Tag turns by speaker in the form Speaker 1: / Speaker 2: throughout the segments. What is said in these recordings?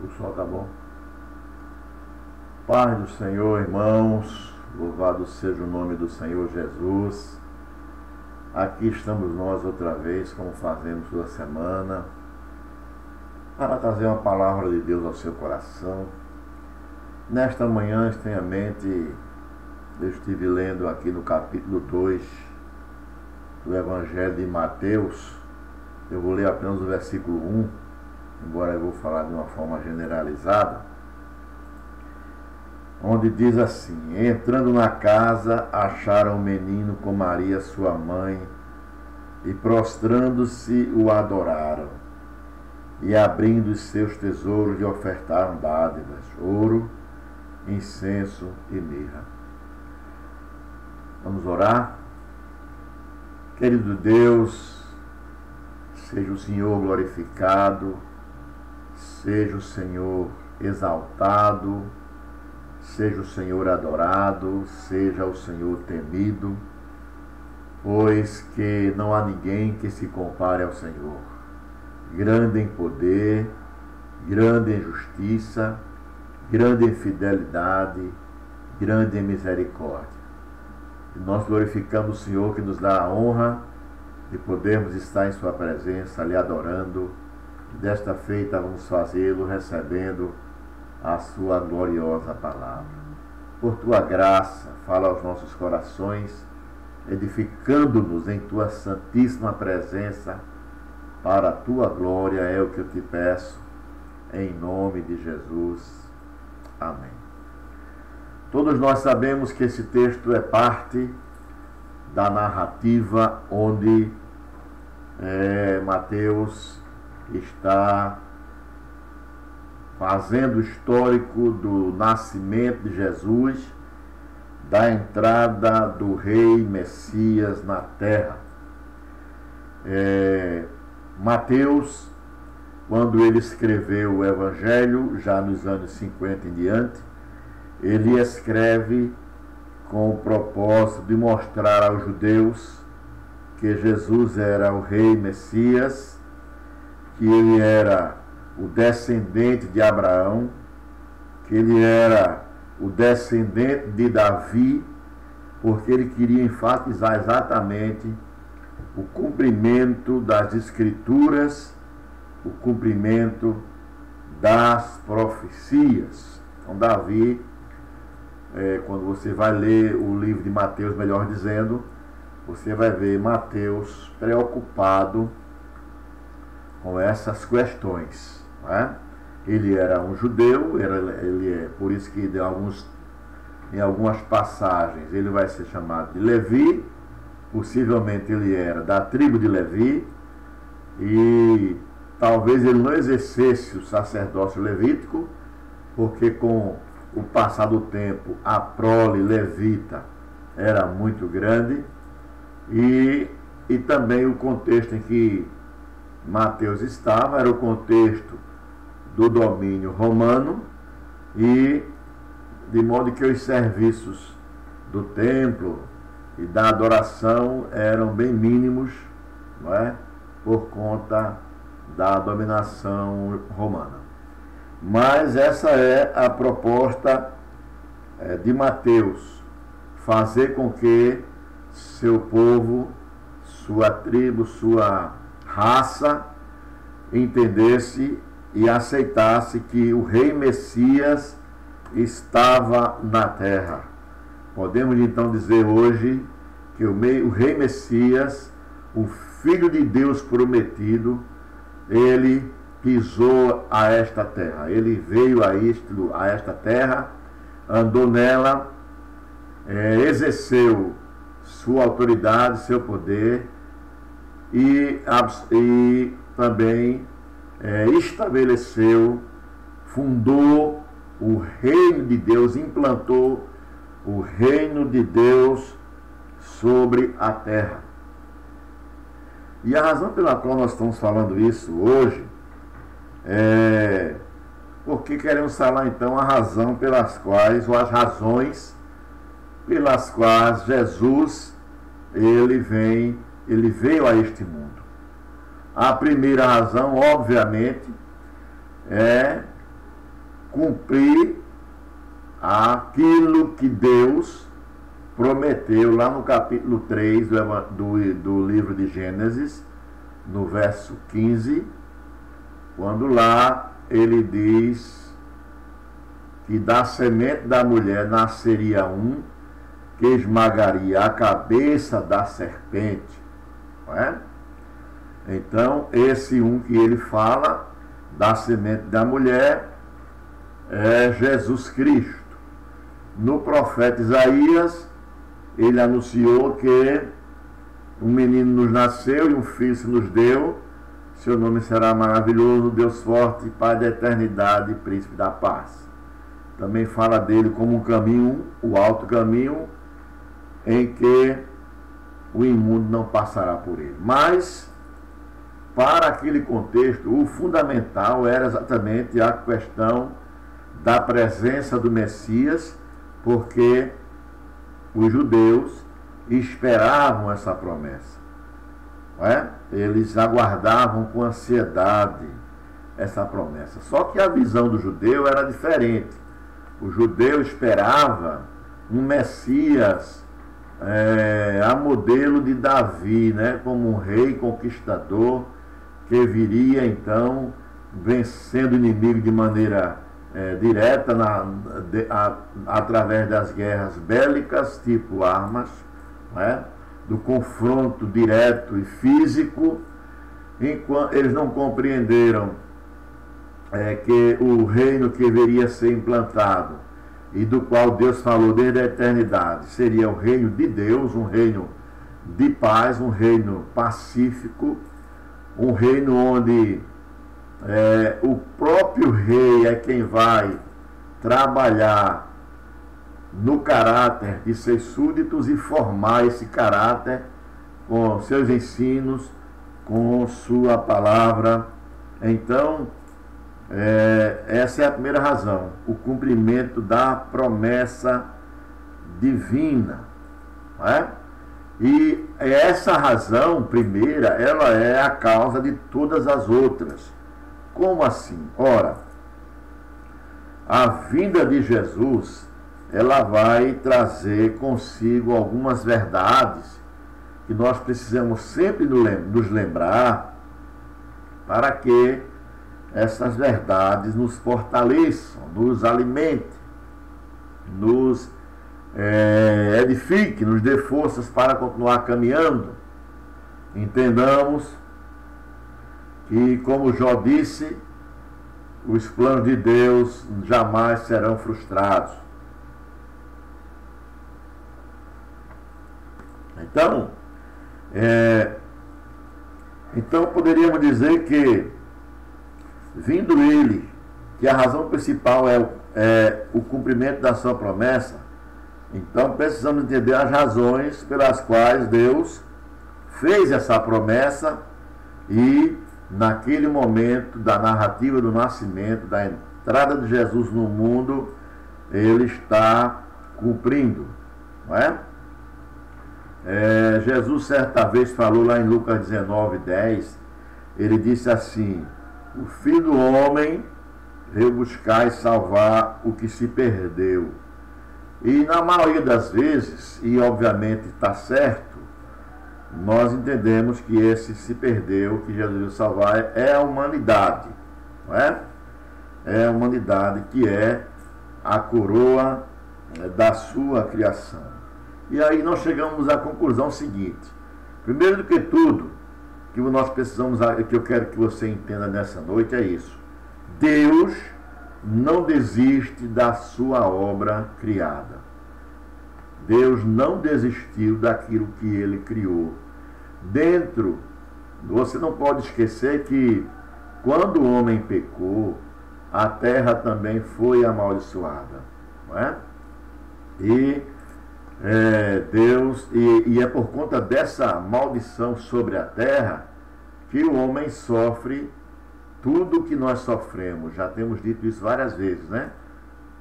Speaker 1: O sol tá bom. Paz do Senhor, irmãos, louvado seja o nome do Senhor Jesus. Aqui estamos nós outra vez, como fazemos toda semana, para trazer uma palavra de Deus ao seu coração. Nesta manhã, estranhamente, eu estive lendo aqui no capítulo 2 do Evangelho de Mateus. Eu vou ler apenas o versículo 1, embora eu vou falar de uma forma generalizada, onde diz assim: entrando na casa, acharam o menino com Maria, sua mãe, e prostrando-se o adoraram, e abrindo os seus tesouros lhe ofertaram dádivas, ouro, incenso e mirra. Vamos orar? Querido Deus, seja o Senhor glorificado, seja o Senhor exaltado, seja o Senhor adorado, seja o Senhor temido, pois que não há ninguém que se compare ao Senhor. Grande em poder, grande em justiça, grande em fidelidade, grande em misericórdia. E nós glorificamos o Senhor que nos dá a honra de podermos estar em sua presença, lhe adorando. Desta feita vamos fazê-lo recebendo a sua gloriosa palavra. Por tua graça, fala aos nossos corações, edificando-nos em tua santíssima presença, para a tua glória é o que eu te peço, em nome de Jesus. Amém. Todos nós sabemos que esse texto é parte da narrativa onde Mateus está fazendo o histórico do nascimento de Jesus, da entrada do rei Messias na terra. Mateus, quando ele escreveu o Evangelho, já nos anos 50 em diante, ele escreve com o propósito de mostrar aos judeus que Jesus era o rei Messias, que ele era o descendente de Abraão, que ele era o descendente de Davi, porque ele queria enfatizar exatamente o cumprimento das Escrituras, o cumprimento das profecias. Então, Davi, quando você vai ler o livro de Mateus, melhor dizendo, você vai ver Mateus preocupado com essas questões. Não é? Ele era um judeu, por isso que em algumas passagens ele vai ser chamado de Levi. Possivelmente ele era da tribo de Levi, e talvez ele não exercesse o sacerdócio levítico, porque com o passar do tempo a prole levita era muito grande, e também o contexto em que Mateus estava era o contexto do domínio romano, e de modo que os serviços do templo e da adoração eram bem mínimos, não é? Por conta da dominação romana. Mas essa é a proposta de Mateus, fazer com que seu povo, sua tribo, sua raça entendesse e aceitasse que o rei Messias estava na terra. Podemos então dizer hoje que o rei Messias, o Filho de Deus prometido, ele pisou a esta terra. Ele veio a esta terra, andou nela, exerceu sua autoridade, seu poder, e também estabeleceu, fundou o reino de Deus, implantou o reino de Deus sobre a terra. E a razão pela qual nós estamos falando isso hoje porque queremos falar então a razão pelas quais, ou as razões pelas quais Jesus ele veio a este mundo. A primeira razão, obviamente, é cumprir aquilo que Deus prometeu lá no capítulo 3 do livro de Gênesis, no verso 15, quando lá ele diz que da semente da mulher nasceria um que esmagaria a cabeça da serpente, não é? Então, esse um que ele fala, da semente da mulher, é Jesus Cristo. No profeta Isaías, ele anunciou que um menino nos nasceu e um filho se nos deu, seu nome será maravilhoso, Deus forte, Pai da eternidade e príncipe da paz. Também fala dele como um caminho, o alto caminho, em que o imundo não passará por ele. Mas, para aquele contexto, o fundamental era exatamente a questão da presença do Messias, porque os judeus esperavam essa promessa, não é? Eles aguardavam com ansiedade essa promessa. Só que a visão do judeu era diferente. O judeu esperava um Messias a modelo de Davi, né? Como um rei conquistador que viria então vencendo o inimigo de maneira direta através das guerras bélicas, tipo armas, né? Do confronto direto e físico. Enquanto eles não compreenderam que o reino que viria a ser implantado e do qual Deus falou desde a eternidade seria o reino de Deus, um reino de paz, um reino pacífico, um reino onde o próprio rei é quem vai trabalhar no caráter de seus súditos e formar esse caráter com seus ensinos, com sua palavra. Então, essa é a primeira razão, o cumprimento da promessa divina, não é? E essa razão primeira, ela é a causa de todas as outras. Como assim? Ora, a vinda de Jesus, ela vai trazer consigo algumas verdades que nós precisamos sempre nos lembrar, para que essas verdades nos fortaleçam, nos alimentem, nos edifiquem, nos dê forças para continuar caminhando. Entendamos que, como Jó disse, os planos de Deus jamais serão frustrados. Então poderíamos dizer que, vindo ele, que a razão principal é o cumprimento da sua promessa, então precisamos entender as razões pelas quais Deus fez essa promessa e, naquele momento da narrativa do nascimento, da entrada de Jesus no mundo, ele está cumprindo, não é? Jesus certa vez falou lá em Lucas 19:10, ele disse assim: o Filho do Homem veio buscar e salvar o que se perdeu. E na maioria das vezes, e obviamente está certo, nós entendemos que esse se perdeu, que Jesus veio salvar, é a humanidade, não é? É a humanidade que é a coroa da sua criação. E aí nós chegamos à conclusão seguinte: primeiro do que tudo, que nós precisamos, que eu quero que você entenda nessa noite, é isso: Deus não desiste da sua obra criada. Deus não desistiu daquilo que ele criou. Você não pode esquecer que quando o homem pecou, a terra também foi amaldiçoada, não é? E Deus, e é por conta dessa maldição sobre a terra que o homem sofre tudo que nós sofremos. Já temos dito isso várias vezes, né?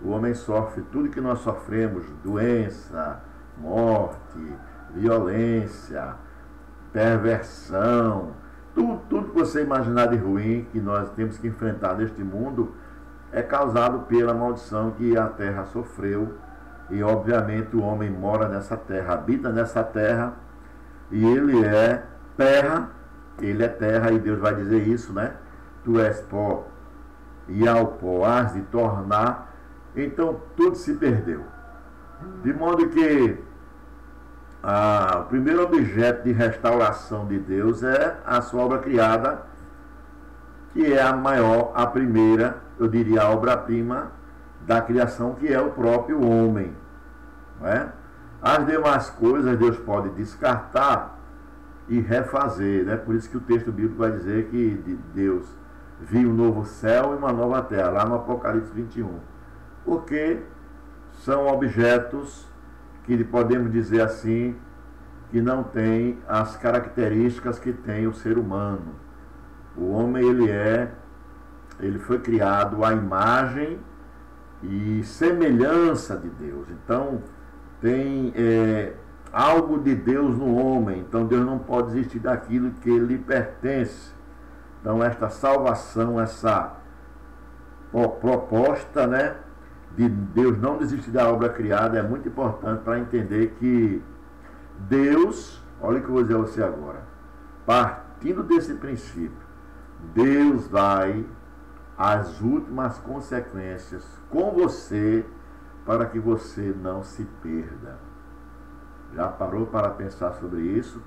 Speaker 1: O homem sofre tudo que nós sofremos: doença, morte, violência, perversão, tudo que você imaginar de ruim que nós temos que enfrentar neste mundo é causado pela maldição que a terra sofreu. E obviamente o homem mora nessa terra, habita nessa terra, e ele é terra, e Deus vai dizer isso, né? Tu és pó, e ao pó has de tornar. Então tudo se perdeu. De modo que o primeiro objeto de restauração de Deus é a sua obra criada, que é a primeira, eu diria, a obra-prima da criação, que é o próprio homem. Não é? As demais coisas Deus pode descartar e refazer, né? Por isso que o texto bíblico vai dizer que Deus viu um novo céu e uma nova terra, lá no Apocalipse 21. Porque são objetos que podemos dizer assim, que não têm as características que tem o ser humano. O homem, ele foi criado à imagem e semelhança de Deus. Então, tem algo de Deus no homem. Então, Deus não pode desistir daquilo que lhe pertence. Então, esta salvação, essa proposta, né, de Deus não desistir da obra criada é muito importante para entender que Deus, olha o que eu vou dizer a você agora, partindo desse princípio, Deus vai às últimas consequências com você para que você não se perda. Já parou para pensar sobre isso?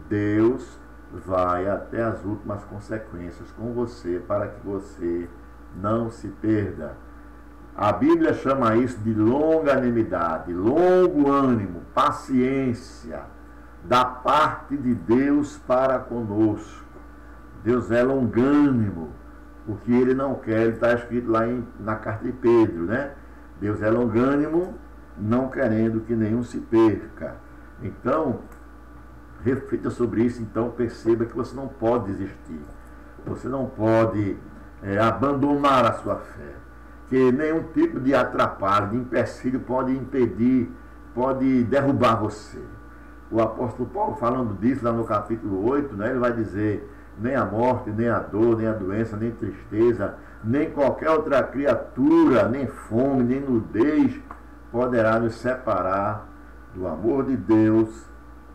Speaker 1: Deus vai até as últimas consequências com você para que você não se perda. A Bíblia chama isso de longanimidade, longo ânimo, paciência da parte de Deus para conosco. Deus é longânimo, porque Ele não quer, ele está escrito lá na carta de Pedro, né? Deus é longânimo, não querendo que nenhum se perca. Então, reflita sobre isso, então perceba que você não pode desistir. Você não pode abandonar a sua fé. Que nenhum tipo de atrapalho, de empecilho pode impedir, pode derrubar você. O apóstolo Paulo, falando disso lá no capítulo 8, né, ele vai dizer: nem a morte, nem a dor, nem a doença, nem tristeza, nem qualquer outra criatura, nem fome, nem nudez poderá nos separar do amor de Deus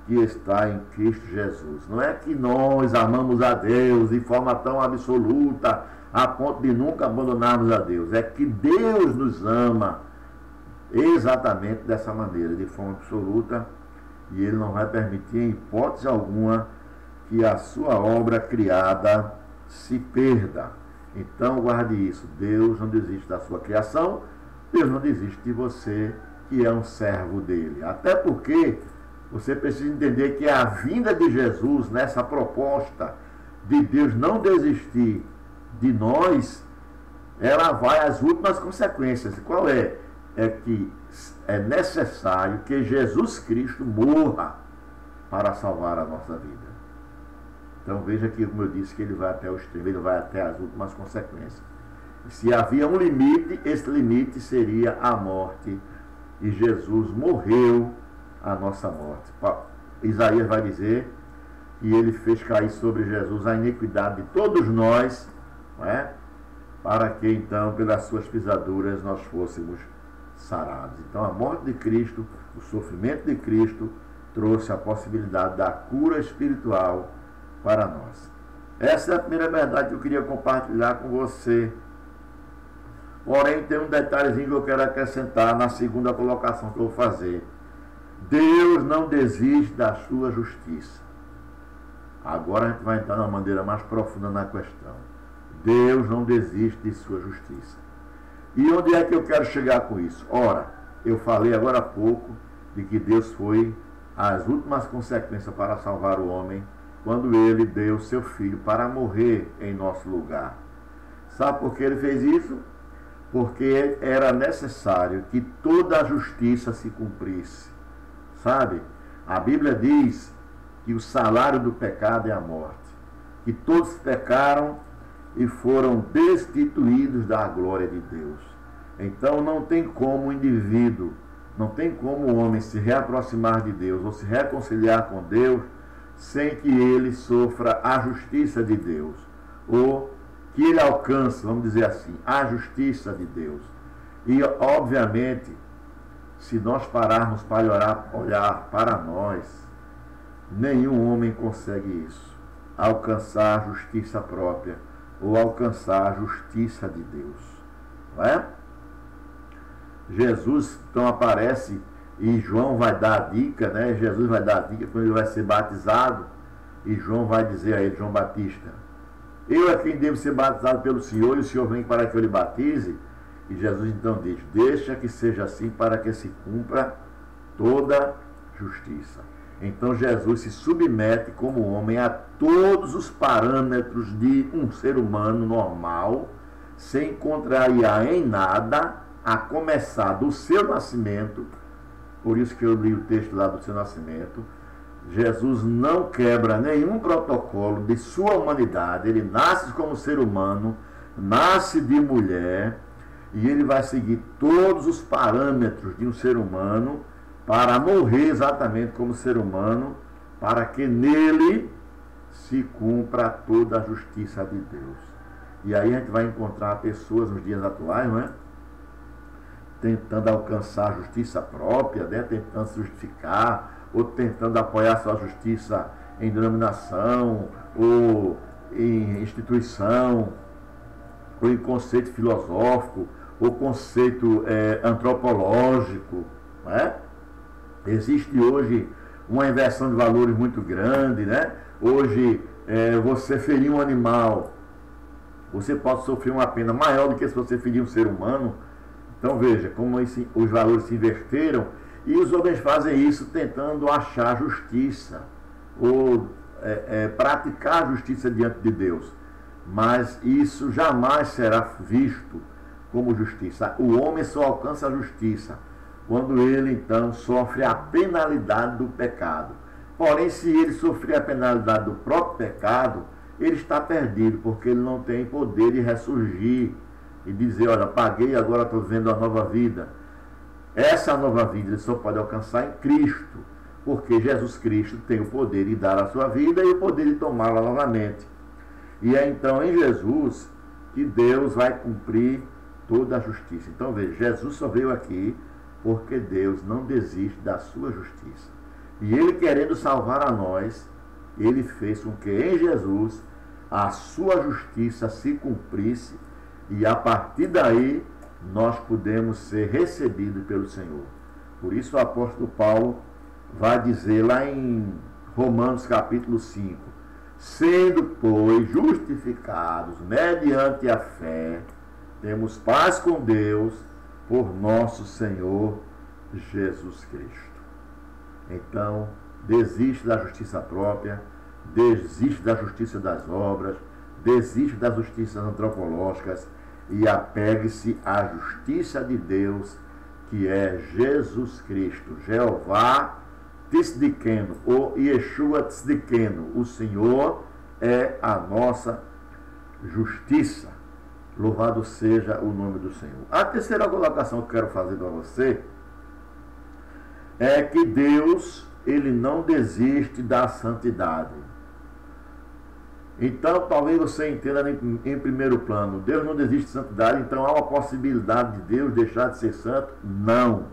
Speaker 1: que está em Cristo Jesus. Não é que nós amamos a Deus de forma tão absoluta a ponto de nunca abandonarmos a Deus. É que Deus nos ama exatamente dessa maneira, de forma absoluta, e Ele não vai permitir em hipótese alguma que a sua obra criada se perda. Então guarde isso, Deus não desiste da sua criação, Deus não desiste de você, que é um servo dele. Até porque você precisa entender que a vinda de Jesus, nessa proposta de Deus não desistir de nós, ela vai às últimas consequências. Qual é? É que é necessário que Jesus Cristo morra para salvar a nossa vida. Então veja que, como eu disse, que ele vai até o extremo, ele vai até as últimas consequências. Se havia um limite, esse limite seria a morte. E Jesus morreu a nossa morte. Isaías vai dizer que ele fez cair sobre Jesus a iniquidade de todos nós, não é? Para que então, pelas suas pisaduras, nós fôssemos sarados. Então a morte de Cristo, o sofrimento de Cristo, trouxe a possibilidade da cura espiritual para nós. Essa é a primeira verdade que eu queria compartilhar com você. Porém, tem um detalhezinho que eu quero acrescentar na segunda colocação que eu vou fazer. Deus não desiste da sua justiça. Agora a gente vai entrar de uma maneira mais profunda na questão. Deus não desiste de sua justiça. E onde é que eu quero chegar com isso? Ora, eu falei agora há pouco de que Deus foi às últimas consequências para salvar o homem, quando ele deu seu filho para morrer em nosso lugar. Sabe por que ele fez isso? Porque era necessário que toda a justiça se cumprisse. Sabe? A Bíblia diz que o salário do pecado é a morte. Que todos pecaram e foram destituídos da glória de Deus. Então não tem como o indivíduo, não tem como o homem se reaproximar de Deus ou se reconciliar com Deus sem que ele sofra a justiça de Deus ou que ele alcance, vamos dizer assim, a justiça de Deus. E, obviamente, se nós pararmos para olhar para nós, nenhum homem consegue isso, alcançar a justiça própria ou alcançar a justiça de Deus, não é? Jesus então aparece e João vai dar a dica, né? Jesus vai dar a dica quando ele vai ser batizado, e João vai dizer a ele, João Batista: eu é quem devo ser batizado pelo Senhor, e o Senhor vem para que eu lhe batize. E Jesus então diz: deixa que seja assim, para que se cumpra toda justiça. Então Jesus se submete como homem a todos os parâmetros de um ser humano normal, sem contrariar em nada, a começar do seu nascimento. Por isso que eu li o texto lá do seu nascimento. Jesus não quebra nenhum protocolo de sua humanidade. Ele nasce como ser humano, nasce de mulher, e ele vai seguir todos os parâmetros de um ser humano para morrer exatamente como ser humano, para que nele se cumpra toda a justiça de Deus. E aí a gente vai encontrar pessoas nos dias atuais, não é? Tentando alcançar a justiça própria, né? Tentando se justificar, ou tentando apoiar sua justiça em denominação, ou em instituição, ou em conceito filosófico, ou conceito antropológico, né? Existe hoje uma inversão de valores muito grande, né? Hoje, você ferir um animal, você pode sofrer uma pena maior do que se você ferir um ser humano. Então veja como os valores se inverteram, e os homens fazem isso tentando achar justiça, ou praticar justiça diante de Deus. Mas isso jamais será visto como justiça. O homem só alcança a justiça quando ele então sofre a penalidade do pecado. Porém, se ele sofrer a penalidade do próprio pecado, ele está perdido, porque ele não tem poder de ressurgir e dizer: olha, paguei, agora estou vivendo a nova vida. Essa nova vida ele só pode alcançar em Cristo, porque Jesus Cristo tem o poder de dar a sua vida e o poder de tomá-la novamente. E é então em Jesus que Deus vai cumprir toda a justiça. Então veja, Jesus só veio aqui porque Deus não desiste da sua justiça. E ele, querendo salvar a nós, ele fez com que em Jesus a sua justiça se cumprisse, e a partir daí nós podemos ser recebidos pelo Senhor. Por isso o apóstolo Paulo vai dizer lá em Romanos capítulo 5: sendo, pois, justificados mediante a fé, temos paz com Deus por nosso Senhor Jesus Cristo. Então, desiste da justiça própria, desiste da justiça das obras, desiste das justiças antropológicas e apegue-se à justiça de Deus, que é Jesus Cristo, Jeová Tzidkenu, ou Yeshua Tzidkenu. O Senhor é a nossa justiça. Louvado seja o nome do Senhor. A terceira colocação que eu quero fazer para você é que Deus, ele não desiste da santidade. Então, talvez você entenda em primeiro plano: Deus não desiste de santidade, então há uma possibilidade de Deus deixar de ser santo? Não.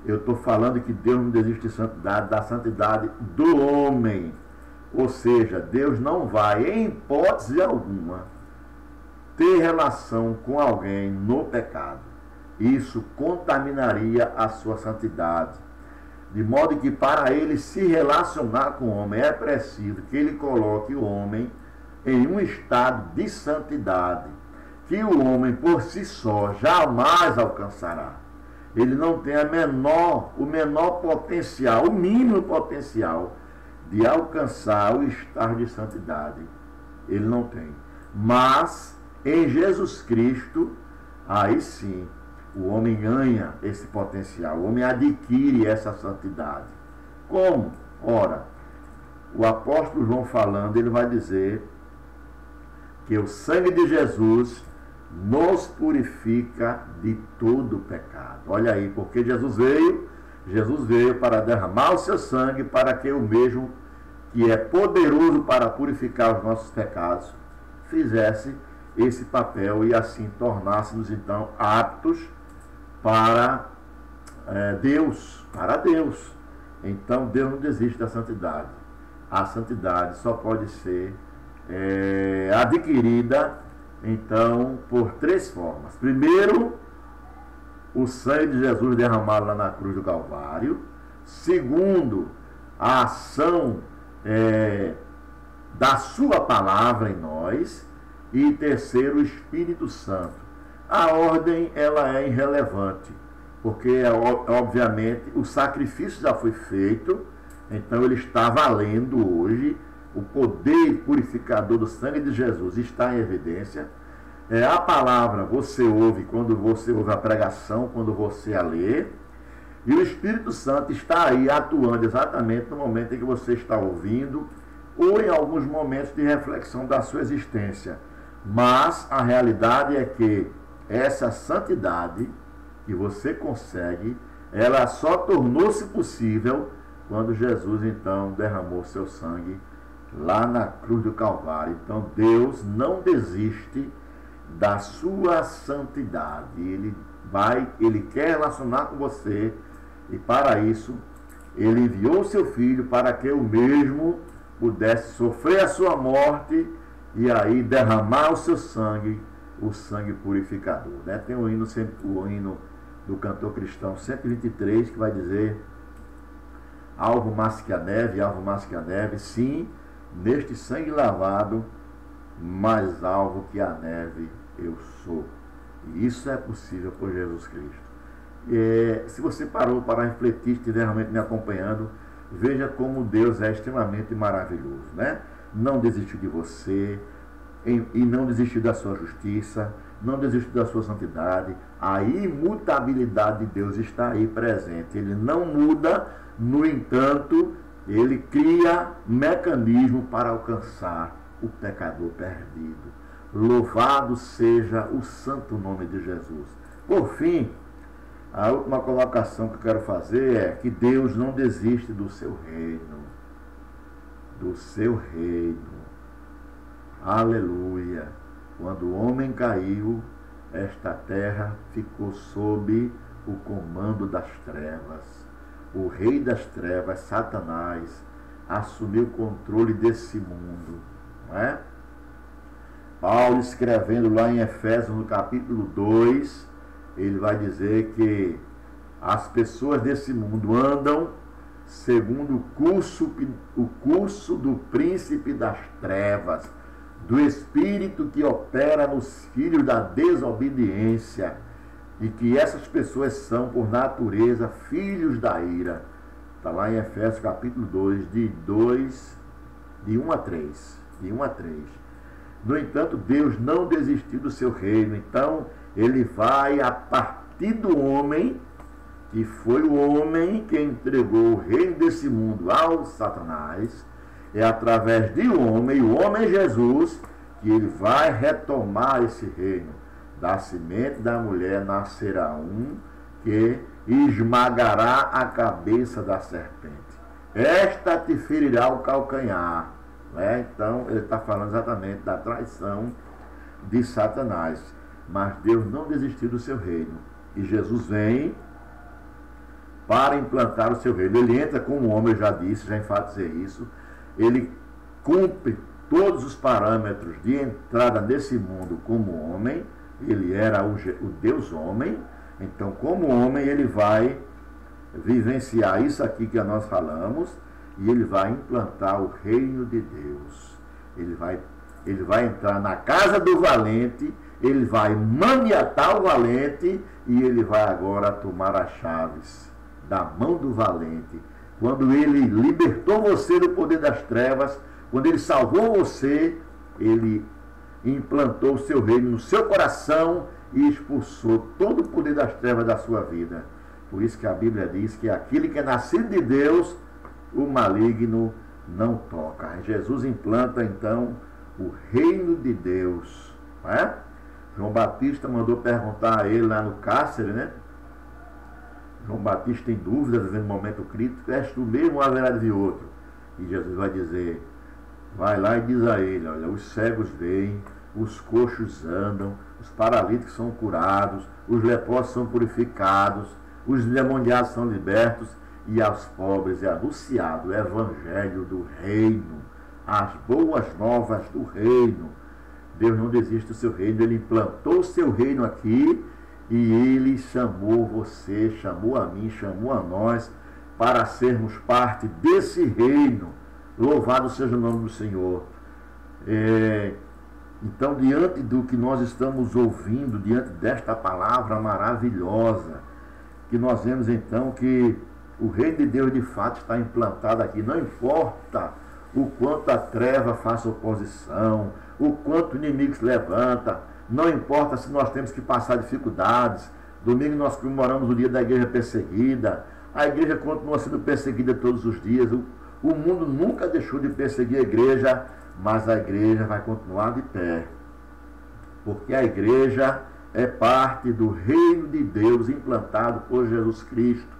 Speaker 1: Eu estou falando que Deus não desiste de santidade, da santidade do homem. Ou seja, Deus não vai, em hipótese alguma, ter relação com alguém no pecado. Isso contaminaria a sua santidade. De modo que, para ele se relacionar com o homem, é preciso que ele coloque o homem em um estado de santidade, que o homem por si só jamais alcançará. Ele não tem o menor potencial, o mínimo potencial de alcançar o estado de santidade. Ele não tem. Mas em Jesus Cristo, aí sim, o homem ganha esse potencial, o homem adquire essa santidade. Como? Ora, o apóstolo João falando, ele vai dizer que o sangue de Jesus nos purifica de todo pecado. Olha aí, porque Jesus veio para derramar o seu sangue, para que o mesmo, que é poderoso para purificar os nossos pecados, fizesse esse papel e assim tornássemos então aptos para Deus, para Deus. Então Deus não desiste da santidade. A santidade só pode ser adquirida então por três formas. Primeiro, o sangue de Jesus derramado lá na cruz do Calvário. Segundo, a ação da sua palavra em nós. E terceiro, o Espírito Santo. A ordem ela é irrelevante, porque obviamente o sacrifício já foi feito, então ele está valendo hoje. O poder purificador do sangue de Jesus está em evidência. A palavra você ouve quando você ouve a pregação, quando você a lê. E o Espírito Santo está aí atuando exatamente no momento em que você está ouvindo, ou em alguns momentos de reflexão da sua existência. Mas a realidade é que essa santidade que você consegue, ela só tornou-se possível quando Jesus então derramou seu sangue lá na cruz do Calvário. Então Deus não desiste da sua santidade. Ele quer relacionar com você, e para isso ele enviou seu filho para que o mesmo pudesse sofrer a sua morte e aí derramar o seu sangue, o sangue purificador. Tem o hino do cantor cristão 123 que vai dizer: alvo mais que a neve, sim, neste sangue lavado, mais alvo que a neve eu sou. E isso é possível por Jesus Cristo. Se você parou para refletir, estiver realmente me acompanhando, veja como Deus é extremamente maravilhoso, Não desistiu de você, e não desistiu da sua justiça, não desistiu da sua santidade. A imutabilidade de Deus está aí presente. Ele não muda, no entanto, ele cria mecanismo para alcançar o pecador perdido. Louvado seja o santo nome de Jesus. Por fim, a última colocação que eu quero fazer é que Deus não desiste do seu reino. Do seu reino. Aleluia! Quando o homem caiu, esta terra ficou sob o comando das trevas. O rei das trevas, Satanás, assumiu o controle desse mundo. Não é? Paulo, escrevendo lá em Efésios, no capítulo 2, ele vai dizer que as pessoas desse mundo andam segundo o curso do príncipe das trevas, do espírito que opera nos filhos da desobediência, e que essas pessoas são, por natureza, filhos da ira. Está lá em Efésios capítulo 2, de 1 a 3. No entanto, Deus não desistiu do seu reino. Então, ele vai a partir do homem, que foi o homem que entregou o reino desse mundo ao Satanás. É através de um homem, o homem Jesus, que ele vai retomar esse reino. Da semente da mulher nascerá um que esmagará a cabeça da serpente. Esta te ferirá o calcanhar. Então, ele está falando exatamente da traição de Satanás. Mas Deus não desistiu do seu reino. E Jesus vem para implantar o seu reino. Ele entra como homem, eu já disse, já enfatizei isso. Ele cumpre todos os parâmetros de entrada nesse mundo como homem. Ele era o Deus homem. Então, como homem, ele vai vivenciar isso aqui que nós falamos, e ele vai implantar o reino de Deus. Ele vai entrar na casa do valente, ele vai maniatar o valente, e ele vai agora tomar as chaves da mão do valente. Quando ele libertou você do poder das trevas, quando ele salvou você, ele implantou o seu reino no seu coração e expulsou todo o poder das trevas da sua vida. Por isso que a Bíblia diz que aquele que é nascido de Deus, o maligno não toca. Jesus implanta então o reino de Deus. Não é? João Batista mandou perguntar a ele lá no cárcere, João Batista tem dúvidas, vivendo um momento crítico: és tu mesmo ou haverá de vir outro? E Jesus vai dizer: vai lá e diz a ele: olha, os cegos veem, os coxos andam, os paralíticos são curados, os leprosos são purificados, os endemoniados são libertos, e aos pobres é anunciado o evangelho do reino, as boas novas do reino. Deus não desiste do seu reino, Ele implantou o seu reino aqui, e Ele chamou você, chamou a mim, chamou a nós, para sermos parte desse reino. Louvado seja o nome do Senhor. Então, diante do que nós estamos ouvindo, diante desta palavra maravilhosa, que nós vemos então que o reino de Deus de fato está implantado aqui. Não importa o quanto a treva faça oposição, o quanto o inimigo se levanta, não importa se nós temos que passar dificuldades. Domingo nós comemoramos o dia da igreja perseguida. A igreja continua sendo perseguida todos os dias. O mundo nunca deixou de perseguir a igreja, mas a igreja vai continuar de pé. Porque a igreja é parte do reino de Deus implantado por Jesus Cristo.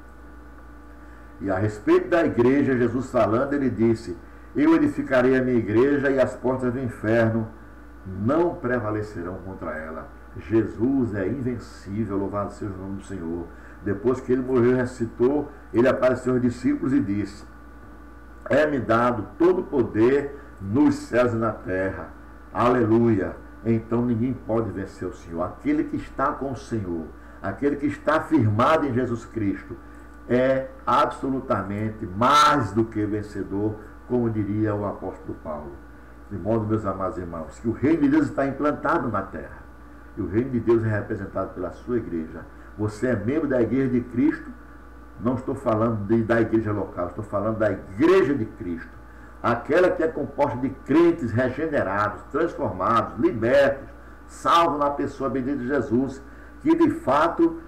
Speaker 1: E a respeito da igreja, Jesus falando, ele disse: eu edificarei a minha igreja e as portas do inferno não prevalecerão contra ela. Jesus é invencível, louvado seja o nome do Senhor. Depois que ele morreu e ressuscitou, ele apareceu aos discípulos e disse: é-me dado todo o poder nos céus e na terra. Aleluia! Então ninguém pode vencer o Senhor. Aquele que está com o Senhor, aquele que está firmado em Jesus Cristo, é absolutamente mais do que vencedor, como diria o apóstolo Paulo. De modo, meus amados irmãos, que o reino de Deus está implantado na terra. E o reino de Deus é representado pela sua igreja. Você é membro da igreja de Cristo. Não estou falando da igreja local, estou falando da igreja de Cristo. Aquela que é composta de crentes regenerados, transformados, libertos, salvos na pessoa bendita de Jesus, que de fato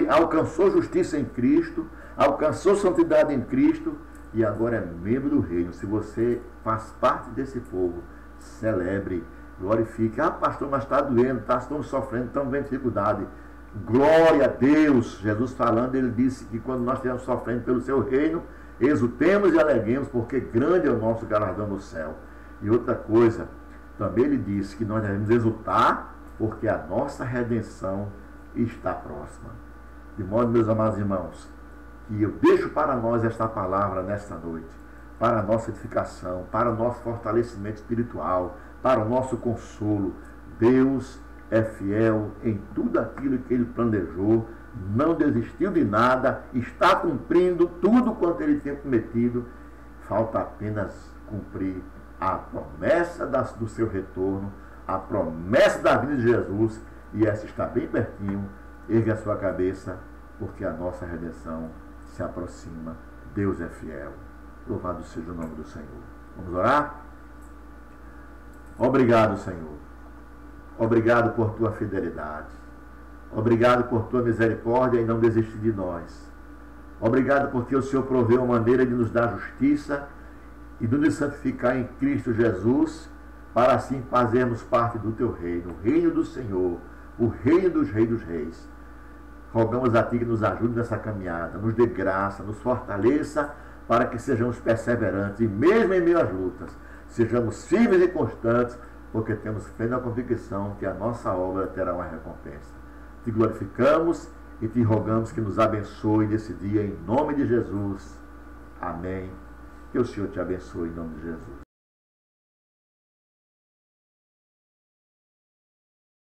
Speaker 1: alcançou justiça em Cristo, alcançou santidade em Cristo e agora é membro do reino. Se você faz parte desse povo, celebre, glorifique. Ah, pastor, mas está doendo, estamos sofrendo, estamos vendo dificuldade. Glória a Deus. Jesus falando, ele disse que quando nós estivermos sofrendo pelo seu reino, exultemos e aleguemos, porque grande é o nosso galardão no céu. E outra coisa, também ele disse que nós devemos exultar, porque a nossa redenção está próxima. De modo, meus amados irmãos, que eu deixo para nós esta palavra nesta noite, para a nossa edificação, para o nosso fortalecimento espiritual, para o nosso consolo. Deus é fiel em tudo aquilo que Ele planejou, não desistiu de nada, está cumprindo tudo quanto Ele tem prometido. Falta apenas cumprir a promessa do seu retorno, a promessa da vida de Jesus, e essa está bem pertinho. Ergue a sua cabeça, porque a nossa redenção se aproxima. Deus é fiel. Louvado seja o nome do Senhor. Vamos orar? Obrigado, Senhor. Obrigado por tua fidelidade. Obrigado por tua misericórdia e não desistir de nós. Obrigado porque o Senhor proveu uma maneira de nos dar justiça e de nos santificar em Cristo Jesus, para assim fazermos parte do teu reino, o reino do Senhor, o reino dos reis dos reis. Rogamos a Ti que nos ajude nessa caminhada, nos dê graça, nos fortaleça, para que sejamos perseverantes e mesmo em meio às lutas, sejamos firmes e constantes, porque temos fé na convicção que a nossa obra terá uma recompensa. Te glorificamos e Te rogamos que nos abençoe nesse dia, em nome de Jesus. Amém. Que o Senhor te abençoe em nome de Jesus.